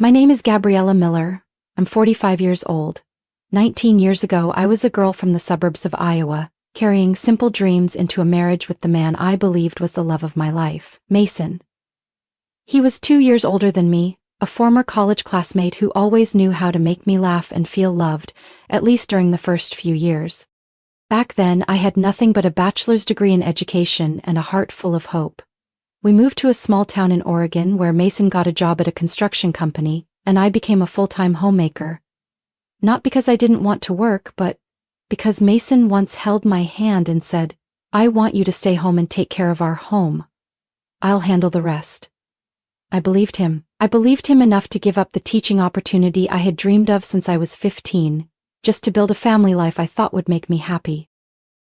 My name is Gabriella Miller. I'm 45 years old. 19 years ago, I was a girl from the suburbs of Iowa, carrying simple dreams into a marriage with the man I believed was the love of my life, Mason. He was 2 years older than me, a former college classmate who always knew how to make me laugh and feel loved, at least during the first few years. Back then, I had nothing but a bachelor's degree in education and a heart full of hope. We moved to a small town in Oregon where Mason got a job at a construction company, and I became a full-time homemaker. Not because I didn't want to work, but because Mason once held my hand and said, "I want you to stay home and take care of our home. I'll handle the rest." I believed him. I believed him enough to give up the teaching opportunity I had dreamed of since I was 15, just to build a family life I thought would make me happy.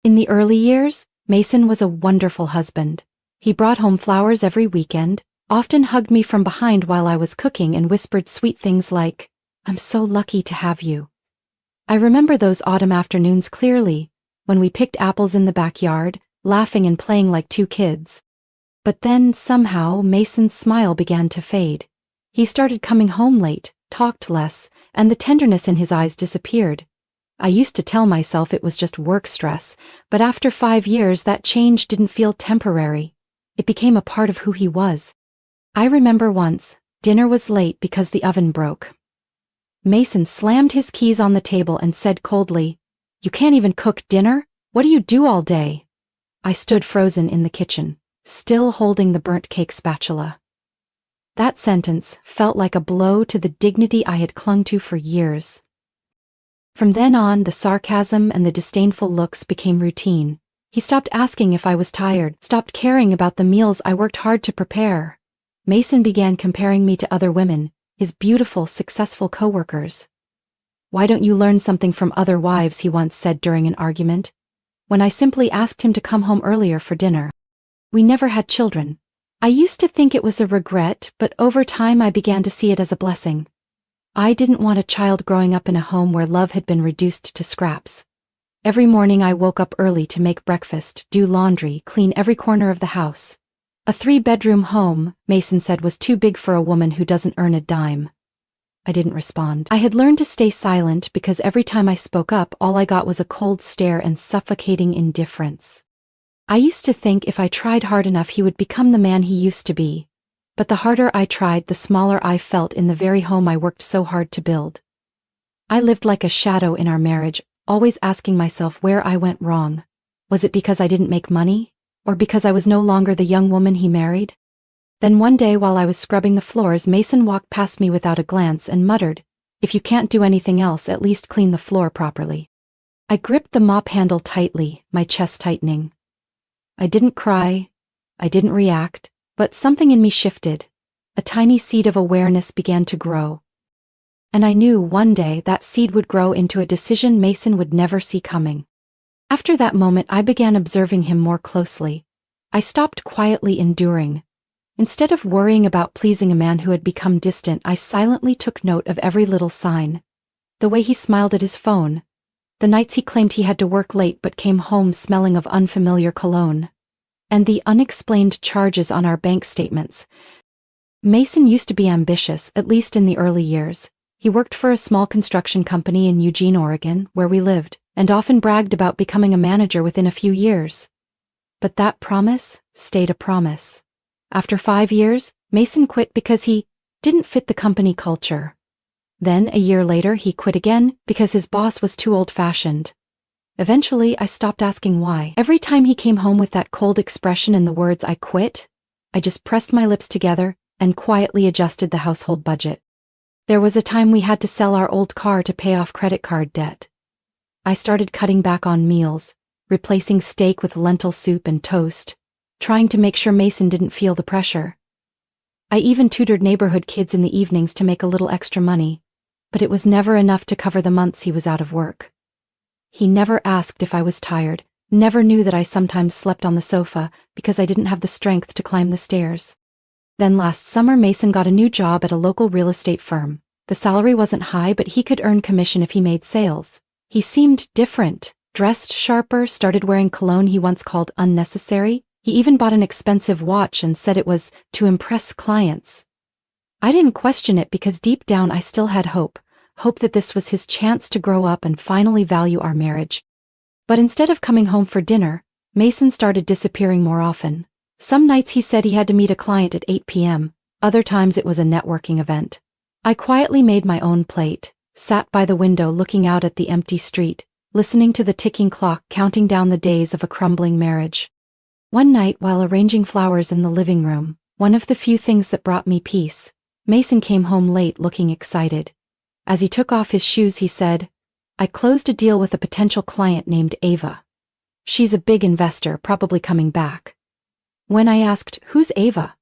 In the early years, Mason was a wonderful husband. He brought home flowers every weekend, often hugged me from behind while I was cooking and whispered sweet things like, "I'm so lucky to have you." I remember those autumn afternoons clearly, when we picked apples in the backyard, laughing and playing like two kids. But then, somehow, Mason's smile began to fade. He started coming home late, talked less, and the tenderness in his eyes disappeared. I used to tell myself it was just work stress, but after 5 years that change didn't feel temporary. It became a part of who he was. I remember once, dinner was late because the oven broke. Mason slammed his keys on the table and said coldly, "You can't even cook dinner? What do you do all day?" I stood frozen in the kitchen, still holding the burnt cake spatula. That sentence felt like a blow to the dignity I had clung to for years. From then on, the sarcasm and the disdainful looks became routine. He stopped asking if I was tired, stopped caring about the meals I worked hard to prepare. Mason began comparing me to other women, his beautiful, successful coworkers. "Why don't you learn something from other wives?" he once said during an argument, when I simply asked him to come home earlier for dinner. We never had children. I used to think it was a regret, but over time I began to see it as a blessing. I didn't want a child growing up in a home where love had been reduced to scraps. Every morning I woke up early to make breakfast, do laundry, clean every corner of the house. A 3-bedroom home, Mason said, was too big for a woman who doesn't earn a dime. I didn't respond. I had learned to stay silent because every time I spoke up, all I got was a cold stare and suffocating indifference. I used to think if I tried hard enough he would become the man he used to be. But the harder I tried, the smaller I felt in the very home I worked so hard to build. I lived like a shadow in our marriage, always asking myself where I went wrong. Was it because I didn't make money? Or because I was no longer the young woman he married? Then one day while I was scrubbing the floors, Mason walked past me without a glance and muttered, "If you can't do anything else, at least clean the floor properly." I gripped the mop handle tightly, my chest tightening. I didn't cry, I didn't react, but something in me shifted. A tiny seed of awareness began to grow. And I knew one day that seed would grow into a decision Mason would never see coming. After that moment, I began observing him more closely. I stopped quietly enduring. Instead of worrying about pleasing a man who had become distant, I silently took note of every little sign. The way he smiled at his phone. The nights he claimed he had to work late but came home smelling of unfamiliar cologne. And the unexplained charges on our bank statements. Mason used to be ambitious, at least in the early years. He worked for a small construction company in Eugene, Oregon, where we lived, and often bragged about becoming a manager within a few years. But that promise stayed a promise. After 5 years, Mason quit because he didn't fit the company culture. Then, a year later, he quit again because his boss was too old-fashioned. Eventually, I stopped asking why. Every time he came home with that cold expression and the words "I quit," I just pressed my lips together and quietly adjusted the household budget. There was a time we had to sell our old car to pay off credit card debt. I started cutting back on meals, replacing steak with lentil soup and toast, trying to make sure Mason didn't feel the pressure. I even tutored neighborhood kids in the evenings to make a little extra money, but it was never enough to cover the months he was out of work. He never asked if I was tired, never knew that I sometimes slept on the sofa because I didn't have the strength to climb the stairs. Then last summer, Mason got a new job at a local real estate firm. The salary wasn't high, but he could earn commission if he made sales. He seemed different, dressed sharper, started wearing cologne he once called unnecessary. He even bought an expensive watch and said it was to impress clients. I didn't question it because deep down I still had hope that this was his chance to grow up and finally value our marriage. But instead of coming home for dinner, Mason started disappearing more often. Some nights he said he had to meet a client at 8 p.m., other times it was a networking event. I quietly made my own plate, sat by the window looking out at the empty street, listening to the ticking clock counting down the days of a crumbling marriage. One night while arranging flowers in the living room, one of the few things that brought me peace, Mason came home late looking excited. As he took off his shoes he said, "I closed a deal with a potential client named Ava. She's a big investor, probably coming back." When I asked, "Who's Ava?"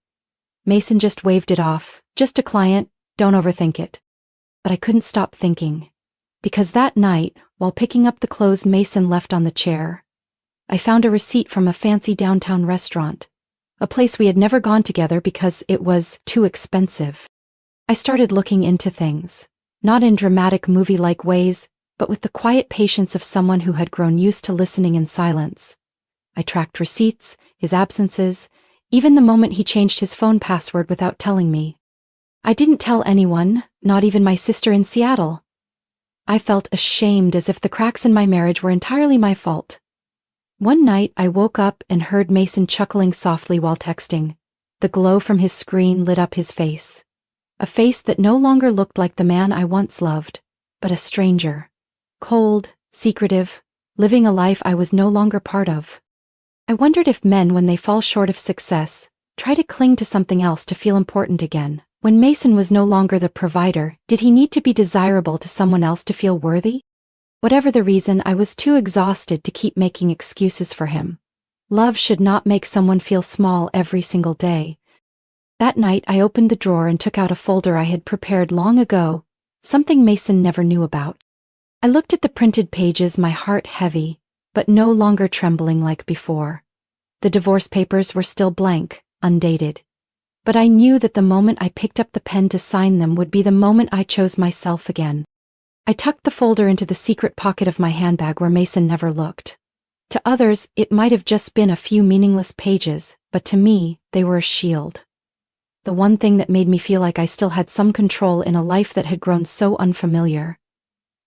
Mason just waved it off, "Just a client, don't overthink it." But I couldn't stop thinking. Because that night, while picking up the clothes Mason left on the chair, I found a receipt from a fancy downtown restaurant, a place we had never gone together because it was too expensive. I started looking into things, not in dramatic movie-like ways, but with the quiet patience of someone who had grown used to listening in silence. I tracked receipts, his absences, even the moment he changed his phone password without telling me. I didn't tell anyone, not even my sister in Seattle. I felt ashamed, as if the cracks in my marriage were entirely my fault. One night I woke up and heard Mason chuckling softly while texting. The glow from his screen lit up his face. A face that no longer looked like the man I once loved, but a stranger. Cold, secretive, living a life I was no longer part of. I wondered if men, when they fall short of success, try to cling to something else to feel important again. When Mason was no longer the provider, did he need to be desirable to someone else to feel worthy? Whatever the reason, I was too exhausted to keep making excuses for him. Love should not make someone feel small every single day. That night I opened the drawer and took out a folder I had prepared long ago, something Mason never knew about. I looked at the printed pages, my heart heavy, but no longer trembling like before. The divorce papers were still blank, undated. But I knew that the moment I picked up the pen to sign them would be the moment I chose myself again. I tucked the folder into the secret pocket of my handbag where Mason never looked. To others, it might have just been a few meaningless pages, but to me, they were a shield. The one thing that made me feel like I still had some control in a life that had grown so unfamiliar.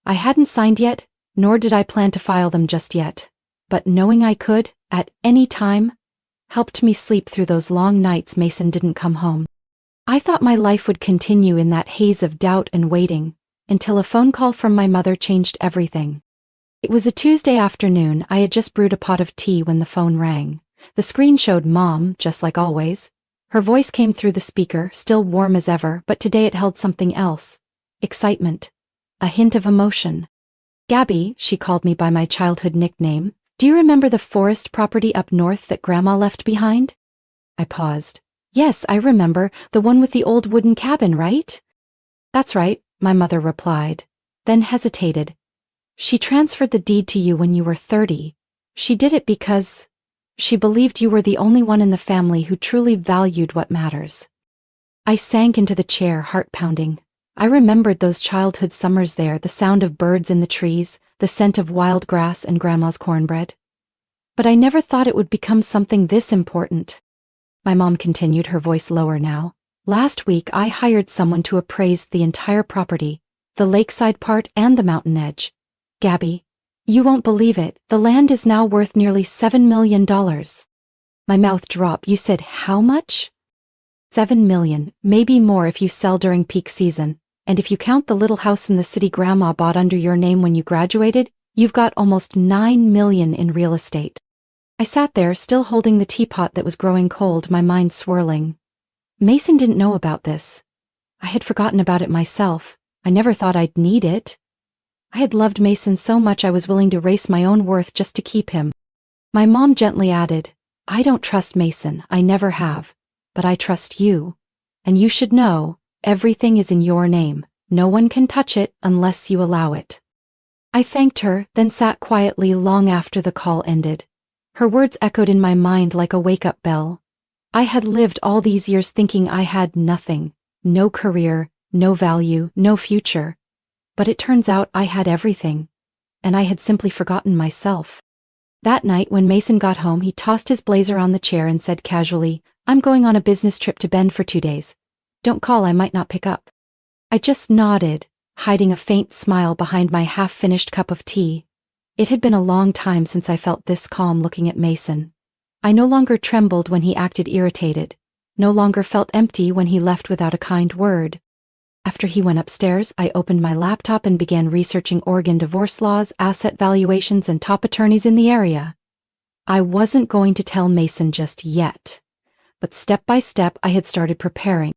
I hadn't signed yet, nor did I plan to file them just yet, but knowing I could, at any time, helped me sleep through those long nights Mason didn't come home. I thought my life would continue in that haze of doubt and waiting, until a phone call from my mother changed everything. It was a Tuesday afternoon. I had just brewed a pot of tea when the phone rang. The screen showed Mom, just like always. Her voice came through the speaker, still warm as ever, but today it held something else. Excitement. A hint of emotion. "Gabby," she called me by my childhood nickname, "do you remember the forest property up north that Grandma left behind?" I paused. "Yes, I remember, the one with the old wooden cabin, right?" "That's right," my mother replied, then hesitated. "She transferred the deed to you when you were 30. She did it because she believed you were the only one in the family who truly valued what matters." I sank into the chair, heart pounding. I remembered those childhood summers there, the sound of birds in the trees, the scent of wild grass and Grandma's cornbread. But I never thought it would become something this important. My mom continued, her voice lower now. "Last week I hired someone to appraise the entire property, the lakeside part and the mountain edge. Gabby, you won't believe it, the land is now worth nearly $7 million. My mouth dropped. "You said how much?" $7 million, maybe more if you sell during peak season. And if you count the little house in the city Grandma bought under your name when you graduated, you've got almost $9 million in real estate." I sat there, still holding the teapot that was growing cold, my mind swirling. Mason didn't know about this. I had forgotten about it myself. I never thought I'd need it. I had loved Mason so much I was willing to erase my own worth just to keep him. My mom gently added, "I don't trust Mason, I never have. But I trust you. And you should know, everything is in your name. No one can touch it unless you allow it." I thanked her, then sat quietly long after the call ended. Her words echoed in my mind like a wake-up bell. I had lived all these years thinking I had nothing, no career, no value, no future. But it turns out I had everything. And I had simply forgotten myself. That night when Mason got home, he tossed his blazer on the chair and said casually, "I'm going on a business trip to Bend for 2 days. Don't call, I might not pick up. I just nodded, hiding a faint smile behind my half-finished cup of tea. It had been a long time since I felt this calm looking at Mason. I no longer trembled when he acted irritated, no longer felt empty when he left without a kind word. After he went upstairs, I opened my laptop and began researching Oregon divorce laws, asset valuations, and top attorneys in the area. I wasn't going to tell Mason just yet, but step by step I had started preparing.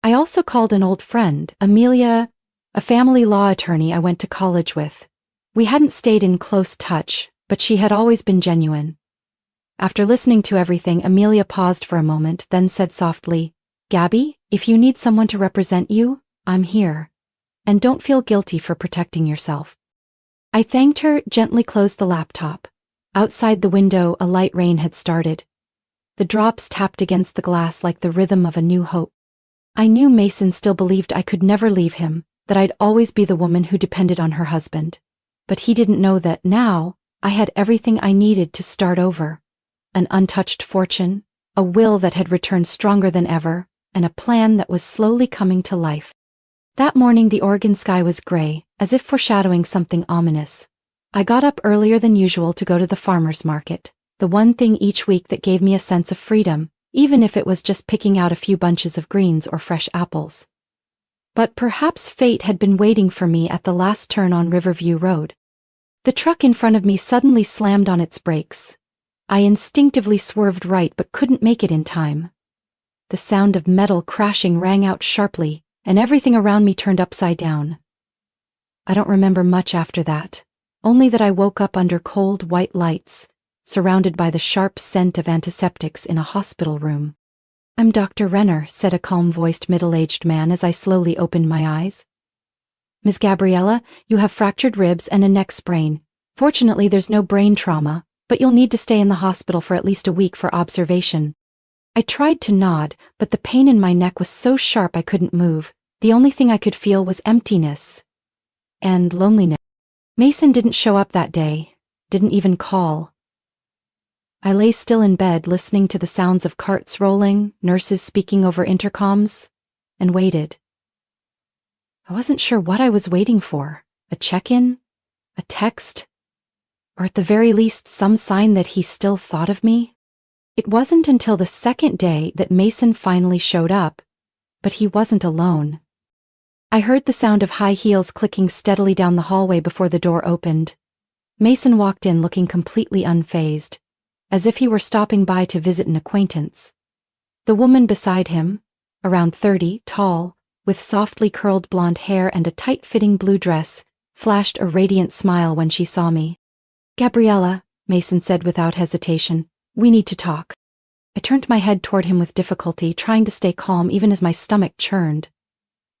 I also called an old friend, Amelia, a family law attorney I went to college with. We hadn't stayed in close touch, but she had always been genuine. After listening to everything, Amelia paused for a moment, then said softly, "Gabby, if you need someone to represent you, I'm here. And don't feel guilty for protecting yourself." I thanked her, gently closed the laptop. Outside the window, a light rain had started. The drops tapped against the glass like the rhythm of a new hope. I knew Mason still believed I could never leave him, that I'd always be the woman who depended on her husband. But he didn't know that now, I had everything I needed to start over. An untouched fortune, a will that had returned stronger than ever, and a plan that was slowly coming to life. That morning the Oregon sky was gray, as if foreshadowing something ominous. I got up earlier than usual to go to the farmer's market, the one thing each week that gave me a sense of freedom, even if it was just picking out a few bunches of greens or fresh apples. But perhaps fate had been waiting for me at the last turn on Riverview Road. The truck in front of me suddenly slammed on its brakes. I instinctively swerved right but couldn't make it in time. The sound of metal crashing rang out sharply, and everything around me turned upside down. I don't remember much after that, only that I woke up under cold white lights, surrounded by the sharp scent of antiseptics in a hospital room. "I'm Dr. Renner," said a calm-voiced middle-aged man as I slowly opened my eyes. "Ms. Gabriella, you have fractured ribs and a neck sprain. Fortunately, there's no brain trauma, but you'll need to stay in the hospital for at least a week for observation." I tried to nod, but the pain in my neck was so sharp I couldn't move. The only thing I could feel was emptiness and loneliness. Mason didn't show up that day, didn't even call. I lay still in bed listening to the sounds of carts rolling, nurses speaking over intercoms, and waited. I wasn't sure what I was waiting for. A check-in? A text? Or at the very least some sign that he still thought of me? It wasn't until the second day that Mason finally showed up, but he wasn't alone. I heard the sound of high heels clicking steadily down the hallway before the door opened. Mason walked in looking completely unfazed, as if he were stopping by to visit an acquaintance. The woman beside him, around 30, tall, with softly curled blonde hair and a tight-fitting blue dress, flashed a radiant smile when she saw me. "Gabriella," Mason said without hesitation, "we need to talk." I turned my head toward him with difficulty, trying to stay calm even as my stomach churned.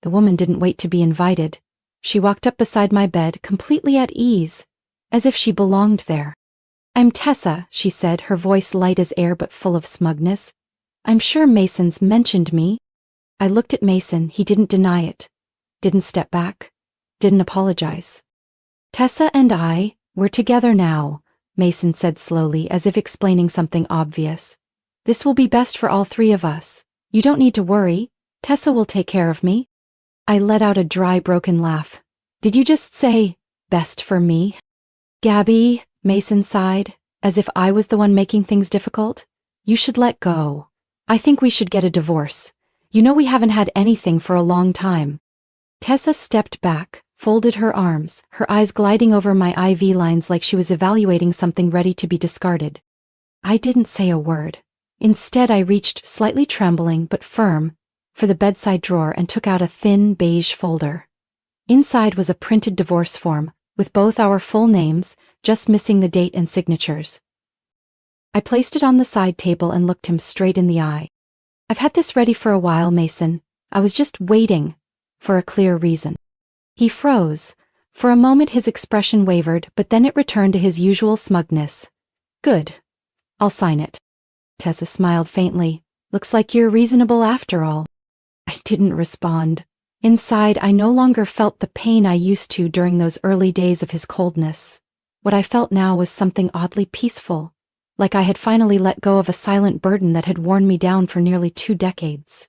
The woman didn't wait to be invited. She walked up beside my bed, completely at ease, as if she belonged there. "I'm Tessa," she said, her voice light as air but full of smugness. "I'm sure Mason's mentioned me." I looked at Mason. He didn't deny it, didn't step back, didn't apologize. "Tessa and we're together now," Mason said slowly, as if explaining something obvious. "This will be best for all three of us. You don't need to worry. Tessa will take care of me." I let out a dry, broken laugh. "Did you just say, best for me?" "Gabby," Mason sighed, as if I was the one making things difficult. "You should let go. I think we should get a divorce. You know we haven't had anything for a long time." Tessa stepped back, folded her arms, her eyes gliding over my IV lines like she was evaluating something ready to be discarded. I didn't say a word. Instead, I reached, slightly trembling but firm, for the bedside drawer and took out a thin beige folder. Inside was a printed divorce form, with both our full names, just missing the date and signatures. I placed it on the side table and looked him straight in the eye. "I've had this ready for a while, Mason. I was just waiting for a clear reason." He froze. For a moment his expression wavered, but then it returned to his usual smugness. "Good. I'll sign it." Tessa smiled faintly. "Looks like you're reasonable after all." I didn't respond. Inside, I no longer felt the pain I used to during those early days of his coldness. What I felt now was something oddly peaceful, like I had finally let go of a silent burden that had worn me down for nearly 2 decades.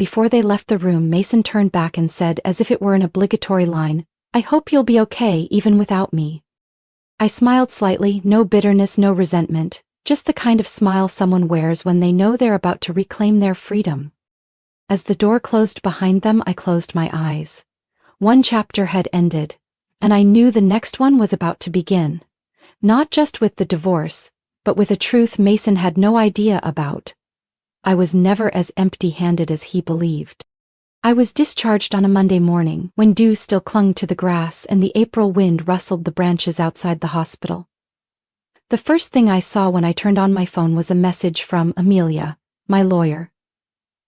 Before they left the room, Mason turned back and said, as if it were an obligatory line, "I hope you'll be okay even without me." I smiled slightly, no bitterness, no resentment, just the kind of smile someone wears when they know they're about to reclaim their freedom. As the door closed behind them, I closed my eyes. One chapter had ended, and I knew the next one was about to begin. Not just with the divorce, but with a truth Mason had no idea about. I was never as empty-handed as he believed. I was discharged on a Monday morning, when dew still clung to the grass and the April wind rustled the branches outside the hospital. The first thing I saw when I turned on my phone was a message from Amelia, my lawyer.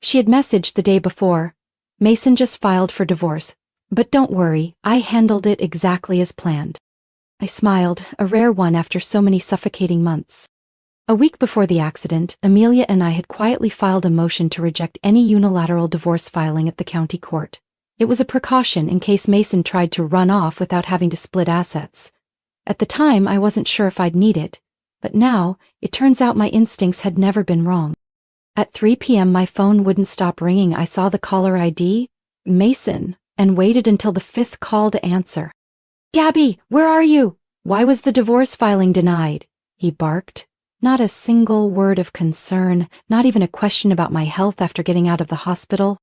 She had messaged the day before, "Mason just filed for divorce, but don't worry, I handled it exactly as planned." I smiled, a rare one after so many suffocating months. A week before the accident, Amelia and I had quietly filed a motion to reject any unilateral divorce filing at the county court. It was a precaution in case Mason tried to run off without having to split assets. At the time, I wasn't sure if I'd need it, but now, it turns out my instincts had never been wrong. At 3 p.m. my phone wouldn't stop ringing. I saw the caller ID, Mason, and waited until the fifth call to answer. "Gabby, where are you? Why was the divorce filing denied?" he barked. Not a single word of concern, not even a question about my health after getting out of the hospital.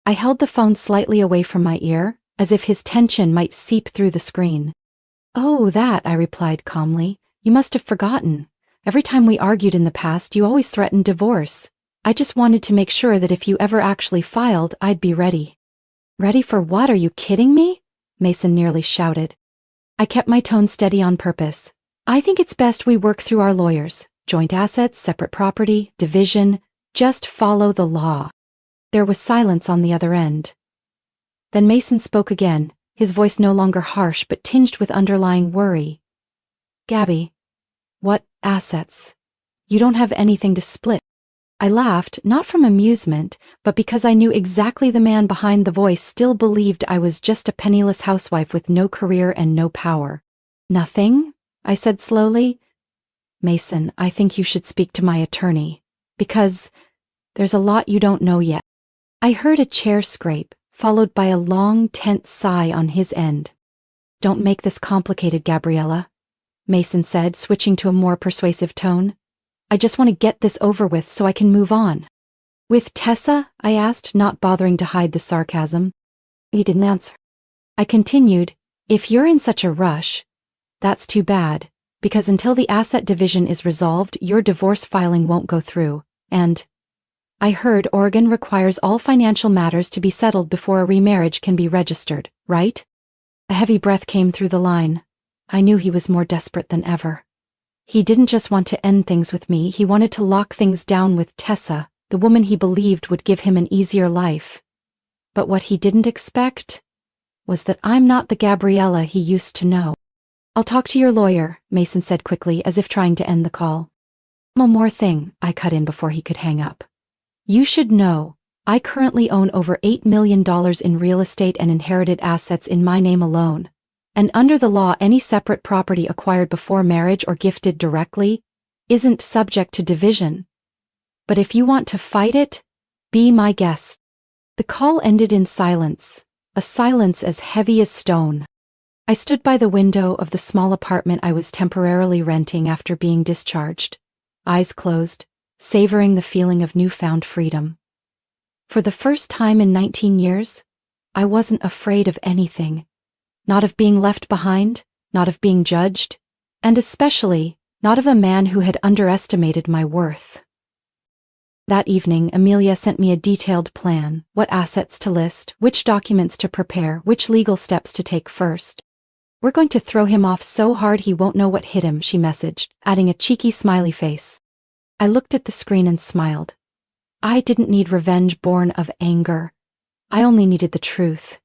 I held the phone slightly away from my ear, as if his tension might seep through the screen. "Oh, that," I replied calmly. "You must have forgotten. Every time we argued in the past, you always threatened divorce. I just wanted to make sure that if you ever actually filed, I'd be ready." "Ready for what? Are you kidding me?" Mason nearly shouted. I kept my tone steady on purpose. "I think it's best we work through our lawyers. Joint assets, separate property, division, just follow the law." There was silence on the other end. Then Mason spoke again, his voice no longer harsh but tinged with underlying worry. "Gabby, what assets? You don't have anything to split." I laughed, not from amusement, but because I knew exactly the man behind the voice still believed I was just a penniless housewife with no career and no power. "Nothing?" I said slowly. "Mason, I think you should speak to my attorney, because there's a lot you don't know yet." I heard a chair scrape, followed by a long, tense sigh on his end. "Don't make this complicated, Gabriella," Mason said, switching to a more persuasive tone. "I just want to get this over with so I can move on." "With Tessa?" I asked, not bothering to hide the sarcasm. He didn't answer. I continued, "If you're in such a rush, that's too bad. Because until the asset division is resolved, your divorce filing won't go through, and I heard Oregon requires all financial matters to be settled before a remarriage can be registered, right?" A heavy breath came through the line. I knew he was more desperate than ever. He didn't just want to end things with me, he wanted to lock things down with Tessa, the woman he believed would give him an easier life. But what he didn't expect was that I'm not the Gabriella he used to know. "I'll talk to your lawyer," Mason said quickly, as if trying to end the call. "One more thing," I cut in before he could hang up. "You should know, I currently own over $8 million in real estate and inherited assets in my name alone. And under the law, any separate property acquired before marriage or gifted directly isn't subject to division. But if you want to fight it, be my guest." The call ended in silence, a silence as heavy as stone. I stood by the window of the small apartment I was temporarily renting after being discharged, eyes closed, savoring the feeling of newfound freedom. For the first time in 19 years, I wasn't afraid of anything. Not of being left behind, not of being judged, and especially not of a man who had underestimated my worth. That evening, Amelia sent me a detailed plan, what assets to list, which documents to prepare, which legal steps to take first. "We're going to throw him off so hard he won't know what hit him," she messaged, adding a cheeky smiley face. I looked at the screen and smiled. I didn't need revenge born of anger. I only needed the truth.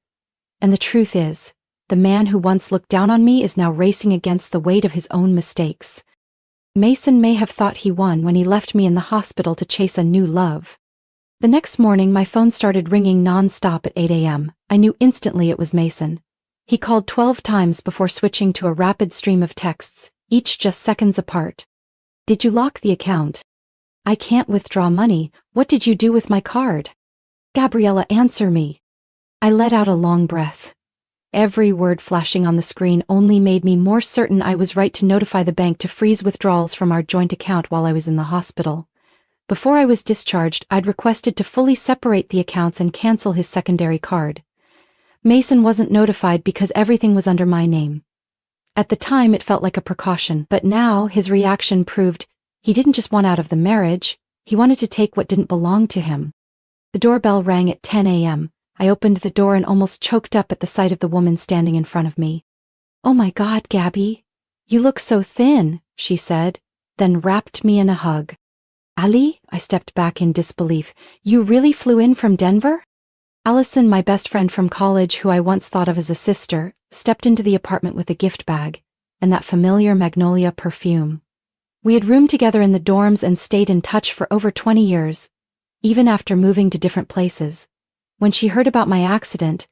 And the truth is, the man who once looked down on me is now racing against the weight of his own mistakes. Mason may have thought he won when he left me in the hospital to chase a new love. The next morning, my phone started ringing non-stop at 8 a.m. I knew instantly it was Mason. He called 12 times before switching to a rapid stream of texts, each just seconds apart. "Did you lock the account? I can't withdraw money. What did you do with my card?" Gabriella, answer me. I let out a long breath. Every word flashing on the screen only made me more certain I was right to notify the bank to freeze withdrawals from our joint account while I was in the hospital. Before I was discharged, I'd requested to fully separate the accounts and cancel his secondary card. Mason wasn't notified because everything was under my name. At the time, it felt like a precaution, but now his reaction proved he didn't just want out of the marriage, he wanted to take what didn't belong to him. The doorbell rang at 10 a.m. I opened the door and almost choked up at the sight of the woman standing in front of me. "Oh my God, Gabby. You look so thin," she said, then wrapped me in a hug. "Ali?" I stepped back in disbelief. "You really flew in from Denver?" Allison, my best friend from college who I once thought of as a sister, stepped into the apartment with a gift bag, and that familiar magnolia perfume. We had roomed together in the dorms and stayed in touch for over 20 years, even after moving to different places. When she heard about my accident,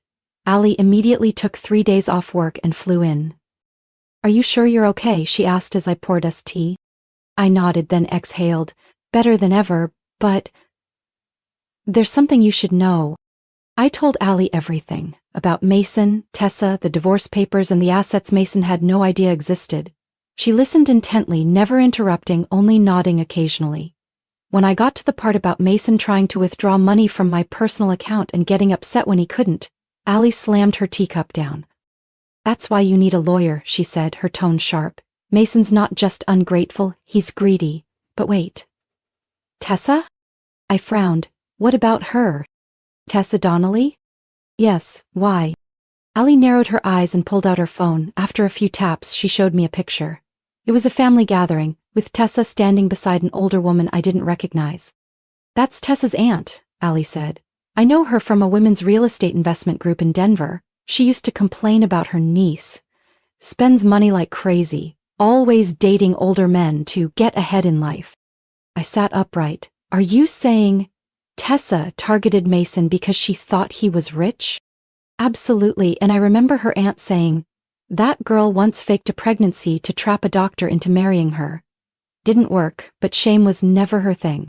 Ali immediately took 3 days off work and flew in. "Are you sure you're okay?" she asked as I poured us tea. I nodded, then exhaled, better than ever, but "There's something you should know." I told Ali everything, about Mason, Tessa, the divorce papers, and the assets Mason had no idea existed. She listened intently, never interrupting, only nodding occasionally. When I got to the part about Mason trying to withdraw money from my personal account and getting upset when he couldn't, Ali slammed her teacup down. "That's why you need a lawyer," she said, her tone sharp. "Mason's not just ungrateful, he's greedy." "But wait. Tessa?" I frowned. "What about her?" "Tessa Donnelly?" "Yes, why?" Ali narrowed her eyes and pulled out her phone. After a few taps, she showed me a picture. It was a family gathering, with Tessa standing beside an older woman I didn't recognize. "That's Tessa's aunt," Ali said. "I know her from a women's real estate investment group in Denver. She used to complain about her niece. Spends money like crazy, always dating older men to get ahead in life." I sat upright. "Are you saying Tessa targeted Mason because she thought he was rich?" "Absolutely, and I remember her aunt saying, that girl once faked a pregnancy to trap a doctor into marrying her. Didn't work, but shame was never her thing."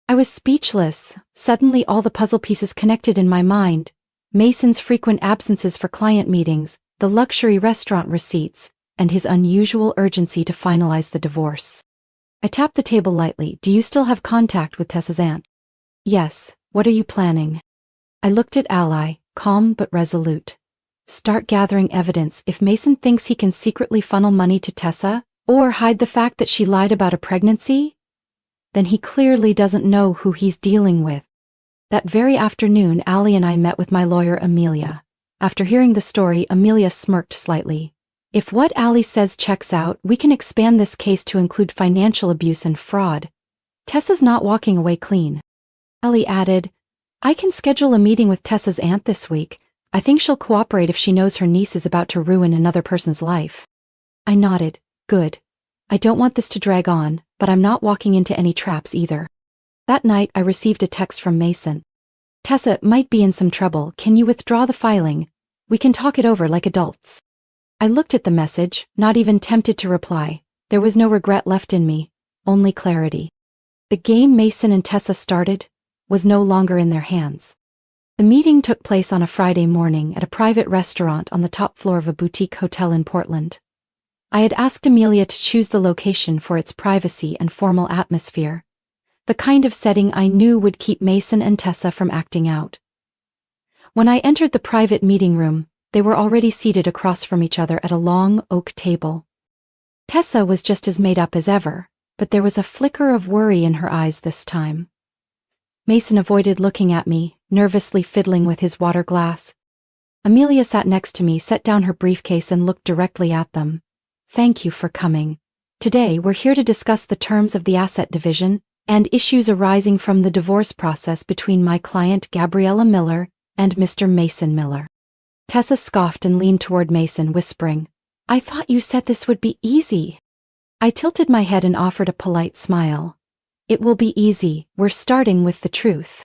I was speechless. Suddenly all the puzzle pieces connected in my mind. Mason's frequent absences for client meetings, the luxury restaurant receipts, and his unusual urgency to finalize the divorce. I tapped the table lightly. "Do you still have contact with Tessa's aunt?" "Yes. What are you planning?" I looked at Ali, calm but resolute. "Start gathering evidence. If Mason thinks he can secretly funnel money to Tessa, or hide the fact that she lied about a pregnancy, then he clearly doesn't know who he's dealing with." That very afternoon, Ali and I met with my lawyer, Amelia. After hearing the story, Amelia smirked slightly. "If what Ali says checks out, we can expand this case to include financial abuse and fraud. Tessa's not walking away clean." Ali added, "I can schedule a meeting with Tessa's aunt this week. I think she'll cooperate if she knows her niece is about to ruin another person's life." I nodded. "Good. I don't want this to drag on, but I'm not walking into any traps either." That night, I received a text from Mason. "Tessa might be in some trouble. Can you withdraw the filing? We can talk it over like adults." I looked at the message, not even tempted to reply. There was no regret left in me, only clarity. The game Mason and Tessa started was no longer in their hands. The meeting took place on a Friday morning at a private restaurant on the top floor of a boutique hotel in Portland. I had asked Amelia to choose the location for its privacy and formal atmosphere, the kind of setting I knew would keep Mason and Tessa from acting out. When I entered the private meeting room, they were already seated across from each other at a long oak table. Tessa was just as made up as ever, but there was a flicker of worry in her eyes this time. Mason avoided looking at me, nervously fiddling with his water glass. Amelia sat next to me, set down her briefcase and looked directly at them. "Thank you for coming. Today we're here to discuss the terms of the asset division and issues arising from the divorce process between my client Gabriella Miller and Mr. Mason Miller." Tessa scoffed and leaned toward Mason, whispering, "I thought you said this would be easy." I tilted my head and offered a polite smile. "It will be easy. We're starting with the truth."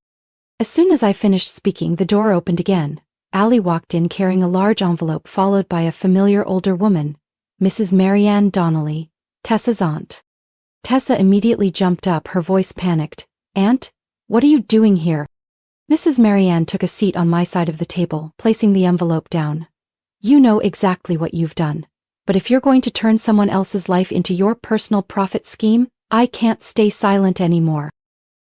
As soon as I finished speaking, the door opened again. Ali walked in carrying a large envelope, followed by a familiar older woman, Mrs. Marianne Donnelly, Tessa's aunt. Tessa immediately jumped up, her voice panicked. "Aunt, what are you doing here?" Mrs. Marianne took a seat on my side of the table, placing the envelope down. You know exactly what you've done. But if you're going to turn someone else's life into your personal profit scheme, I can't stay silent anymore.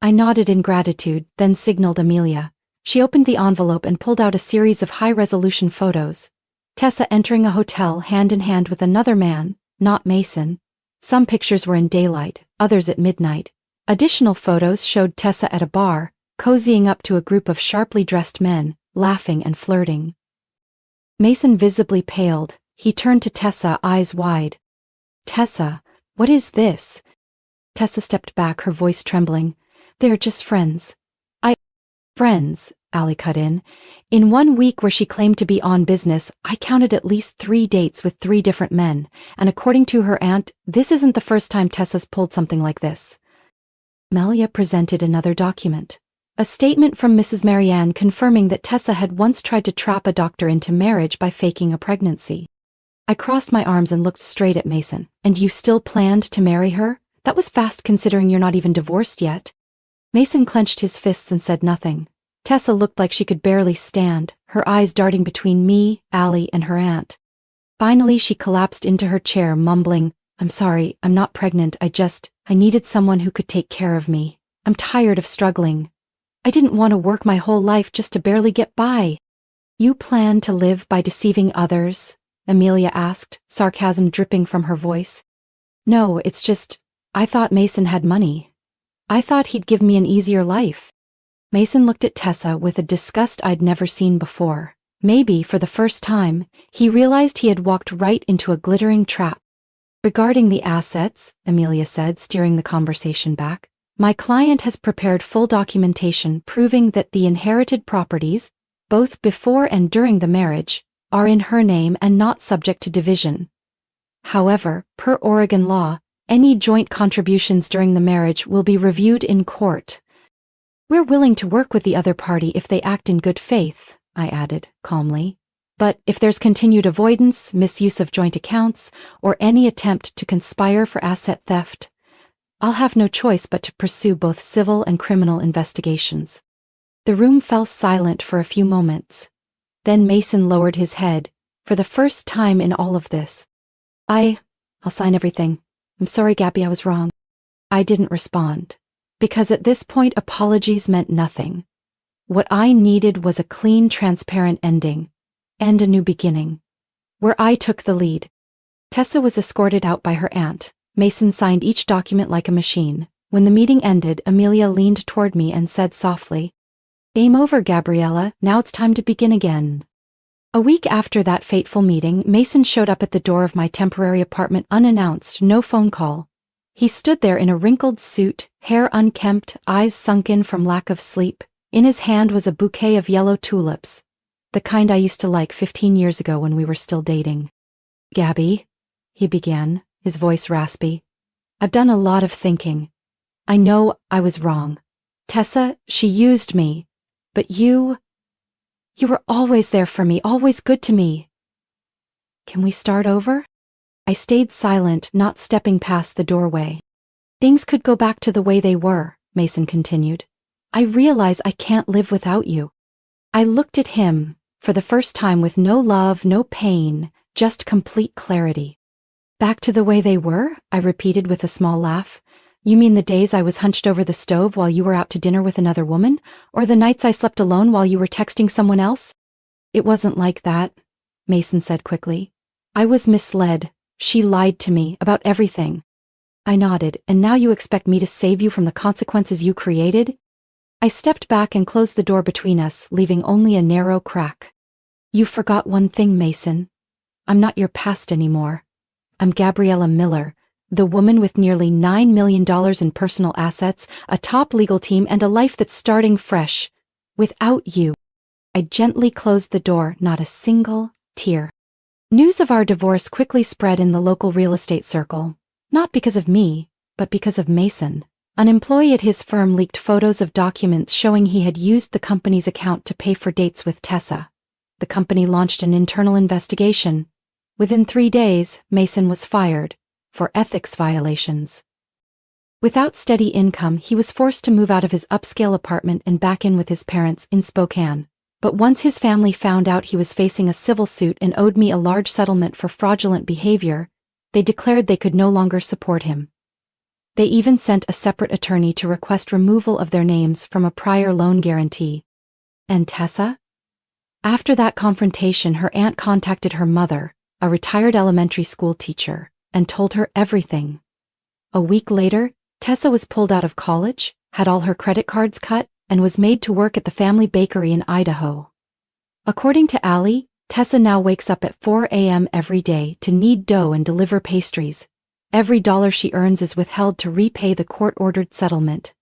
I nodded in gratitude, then signaled Amelia. She opened the envelope and pulled out a series of high-resolution photos. Tessa entering a hotel hand in hand with another man, not Mason. Some pictures were in daylight, others at midnight. Additional photos showed Tessa at a bar, cozying up to a group of sharply dressed men, laughing and flirting. Mason visibly paled. He turned to Tessa, eyes wide. Tessa, what is this? Tessa stepped back, her voice trembling. They're just friends. Friends, Allie cut in. In 1 week where she claimed to be on business, I counted at least 3 dates with 3 different men, and according to her aunt, this isn't the first time Tessa's pulled something like this. Amelia presented another document. A statement from Mrs. Marianne confirming that Tessa had once tried to trap a doctor into marriage by faking a pregnancy. I crossed my arms and looked straight at Mason. And you still planned to marry her? That was fast considering you're not even divorced yet. Mason clenched his fists and said nothing. Tessa looked like she could barely stand, her eyes darting between me, Allie, and her aunt. Finally, she collapsed into her chair, mumbling, I'm sorry, I'm not pregnant, I needed someone who could take care of me. I'm tired of struggling. I didn't want to work my whole life just to barely get by. You plan to live by deceiving others? Amelia asked, sarcasm dripping from her voice. No, it's just, I thought Mason had money. I thought he'd give me an easier life. Mason looked at Tessa with a disgust I'd never seen before. Maybe, for the first time, he realized he had walked right into a glittering trap. Regarding the assets, Amelia said, steering the conversation back, my client has prepared full documentation proving that the inherited properties, both before and during the marriage, are in her name and not subject to division. However, per Oregon law, any joint contributions during the marriage will be reviewed in court. We're willing to work with the other party if they act in good faith, I added, calmly. But if there's continued avoidance, misuse of joint accounts, or any attempt to conspire for asset theft, I'll have no choice but to pursue both civil and criminal investigations. The room fell silent for a few moments. Then Mason lowered his head, for the first time in all of this. I'll sign everything. I'm sorry, Gabby, I was wrong. I didn't respond, because at this point apologies meant nothing. What I needed was a clean, transparent ending, and a new beginning, where I took the lead. Tessa was escorted out by her aunt. Mason signed each document like a machine. When the meeting ended, Amelia leaned toward me and said softly, Game over, Gabriella, now it's time to begin again. A week after that fateful meeting, Mason showed up at the door of my temporary apartment unannounced, no phone call. He stood there in a wrinkled suit, hair unkempt, eyes sunken from lack of sleep. In his hand was a bouquet of yellow tulips, the kind I used to like 15 years ago when we were still dating. Gabby, he began, his voice raspy. I've done a lot of thinking. I know I was wrong. Tessa, she used me. But you were always there for me, always good to me. Can we start over? I stayed silent, not stepping past the doorway. Things could go back to the way they were, Mason continued. I realize I can't live without you. I looked at him, for the first time with no love, no pain, just complete clarity. Back to the way they were? I repeated with a small laugh. You mean the days I was hunched over the stove while you were out to dinner with another woman? Or the nights I slept alone while you were texting someone else? It wasn't like that, Mason said quickly. I was misled. She lied to me about everything. I nodded. And now you expect me to save you from the consequences you created? I stepped back and closed the door between us, leaving only a narrow crack. You forgot one thing, Mason. I'm not your past anymore. I'm Gabriella Miller, the woman with nearly $9 million in personal assets, a top legal team, and a life that's starting fresh. Without you. I gently closed the door, not a single tear. News of our divorce quickly spread in the local real estate circle. Not because of me, but because of Mason. An employee at his firm leaked photos of documents showing he had used the company's account to pay for dates with Tessa. The company launched an internal investigation. Within 3 days, Mason was fired for ethics violations. Without steady income, he was forced to move out of his upscale apartment and back in with his parents in Spokane. But once his family found out he was facing a civil suit and owed me a large settlement for fraudulent behavior, they declared they could no longer support him. They even sent a separate attorney to request removal of their names from a prior loan guarantee. And Tessa? After that confrontation, her aunt contacted her mother, a retired elementary school teacher, and told her everything. A week later, Tessa was pulled out of college, had all her credit cards cut, and was made to work at the family bakery in Idaho. According to Allie, Tessa now wakes up at 4 a.m. every day to knead dough and deliver pastries. Every dollar she earns is withheld to repay the court-ordered settlement.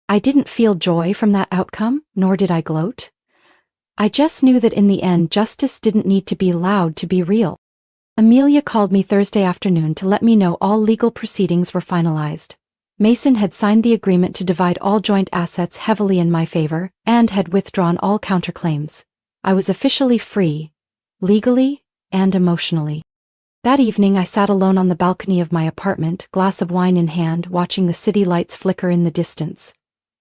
I didn't feel joy from that outcome, nor did I gloat. I just knew that in the end, justice didn't need to be loud to be real. Amelia called me Thursday afternoon to let me know all legal proceedings were finalized. Mason had signed the agreement to divide all joint assets heavily in my favor, and had withdrawn all counterclaims. I was officially free, legally and emotionally. That evening I sat alone on the balcony of my apartment, glass of wine in hand, watching the city lights flicker in the distance.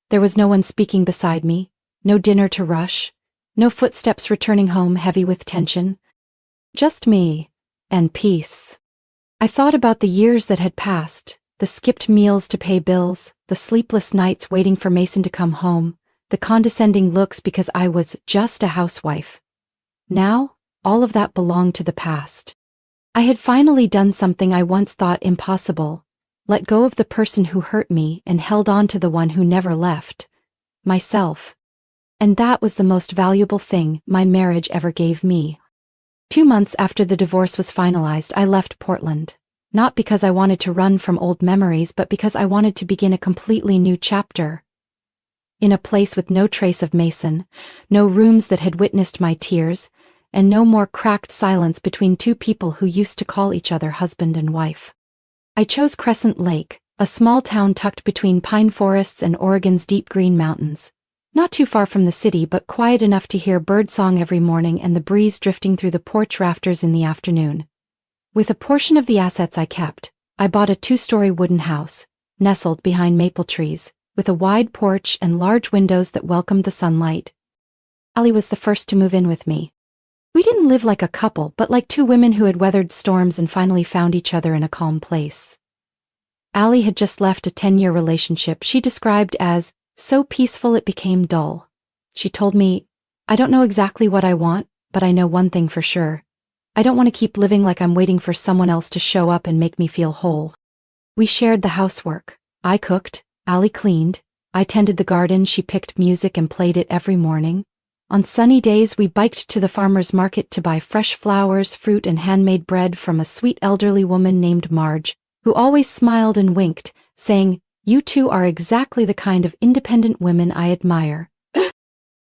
There was no one speaking beside me, no dinner to rush, no footsteps returning home heavy with tension. Just me, and peace. I thought about the years that had passed, the skipped meals to pay bills, the sleepless nights waiting for Mason to come home, the condescending looks because I was just a housewife. Now, all of that belonged to the past. I had finally done something I once thought impossible, let go of the person who hurt me and held on to the one who never left, myself. And that was the most valuable thing my marriage ever gave me. 2 months after the divorce was finalized, I left Portland. Not because I wanted to run from old memories, but because I wanted to begin a completely new chapter. In a place with no trace of Mason, no rooms that had witnessed my tears, and no more cracked silence between two people who used to call each other husband and wife. I chose Crescent Lake, a small town tucked between pine forests and Oregon's deep green mountains. Not too far from the city, but quiet enough to hear birdsong every morning and the breeze drifting through the porch rafters in the afternoon. With a portion of the assets I kept, I bought a 2-story wooden house, nestled behind maple trees, with a wide porch and large windows that welcomed the sunlight. Allie was the first to move in with me. We didn't live like a couple, but like two women who had weathered storms and finally found each other in a calm place. Allie had just left a 10-year relationship she described as so peaceful it became dull. She told me, "I don't know exactly what I want, but I know one thing for sure. I don't want to keep living like I'm waiting for someone else to show up and make me feel whole." We shared the housework. I cooked, Allie cleaned, I tended the garden, she picked music and played it every morning. On sunny days we biked to the farmer's market to buy fresh flowers, fruit and handmade bread from a sweet elderly woman named Marge, who always smiled and winked, saying, "You two are exactly the kind of independent women I admire."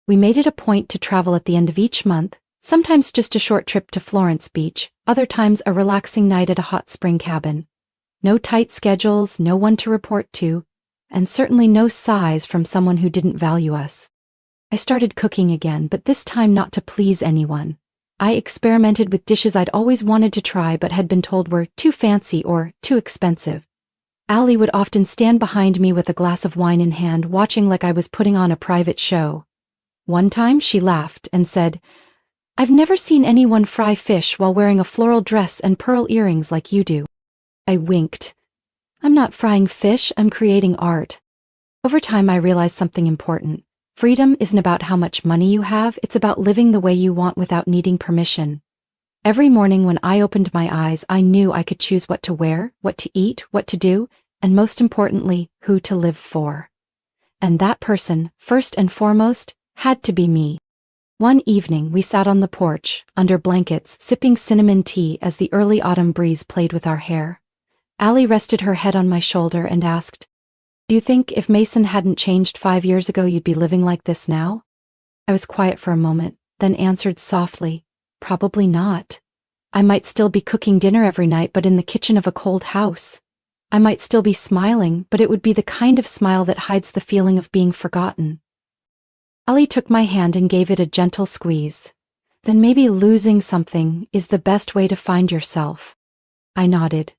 We made it a point to travel at the end of each month, sometimes just a short trip to Florence Beach, other times a relaxing night at a hot spring cabin. No tight schedules, no one to report to, and certainly no sighs from someone who didn't value us. I started cooking again, but this time not to please anyone. I experimented with dishes I'd always wanted to try but had been told were too fancy or too expensive. Allie would often stand behind me with a glass of wine in hand, watching like I was putting on a private show. One time she laughed and said, "I've never seen anyone fry fish while wearing a floral dress and pearl earrings like you do." I winked. "I'm not frying fish, I'm creating art." Over time I realized something important. Freedom isn't about how much money you have, it's about living the way you want without needing permission. Every morning when I opened my eyes, I knew I could choose what to wear, what to eat, what to do, and most importantly, who to live for. And that person, first and foremost, had to be me. One evening we sat on the porch, under blankets, sipping cinnamon tea as the early autumn breeze played with our hair. Allie rested her head on my shoulder and asked, "Do you think if Mason hadn't changed 5 years ago you'd be living like this now?" I was quiet for a moment, then answered softly, "Probably not. I might still be cooking dinner every night, but in the kitchen of a cold house. I might still be smiling, but it would be the kind of smile that hides the feeling of being forgotten." Allie took my hand and gave it a gentle squeeze. "Then maybe losing something is the best way to find yourself." I nodded.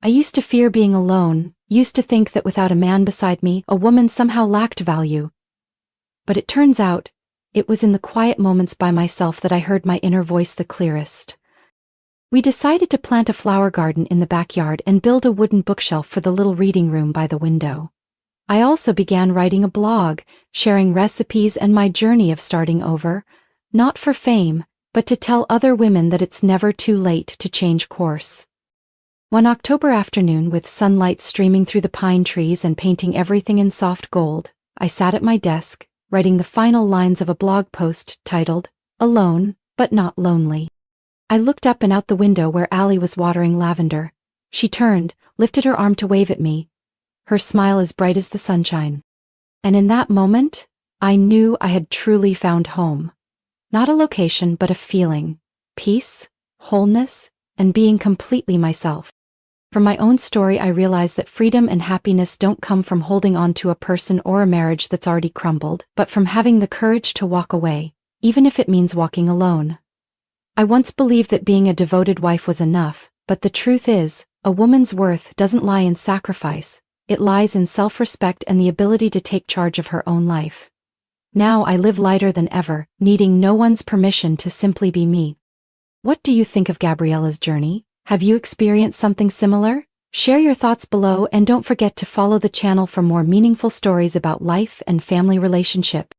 I used to fear being alone, used to think that without a man beside me, a woman somehow lacked value. But it turns out, it was in the quiet moments by myself that I heard my inner voice the clearest. We decided to plant a flower garden in the backyard and build a wooden bookshelf for the little reading room by the window. I also began writing a blog, sharing recipes and my journey of starting over, not for fame, but to tell other women that it's never too late to change course. One October afternoon, with sunlight streaming through the pine trees and painting everything in soft gold, I sat at my desk, writing the final lines of a blog post titled, "Alone, but Not Lonely." I looked up and out the window where Allie was watering lavender. She turned, lifted her arm to wave at me, her smile as bright as the sunshine. And in that moment, I knew I had truly found home. Not a location, but a feeling. Peace, wholeness, and being completely myself. From my own story, I realized that freedom and happiness don't come from holding on to a person or a marriage that's already crumbled, but from having the courage to walk away, even if it means walking alone. I once believed that being a devoted wife was enough, but the truth is, a woman's worth doesn't lie in sacrifice, it lies in self-respect and the ability to take charge of her own life. Now I live lighter than ever, needing no one's permission to simply be me. What do you think of Gabriella's journey? Have you experienced something similar? Share your thoughts below and don't forget to follow the channel for more meaningful stories about life and family relationships.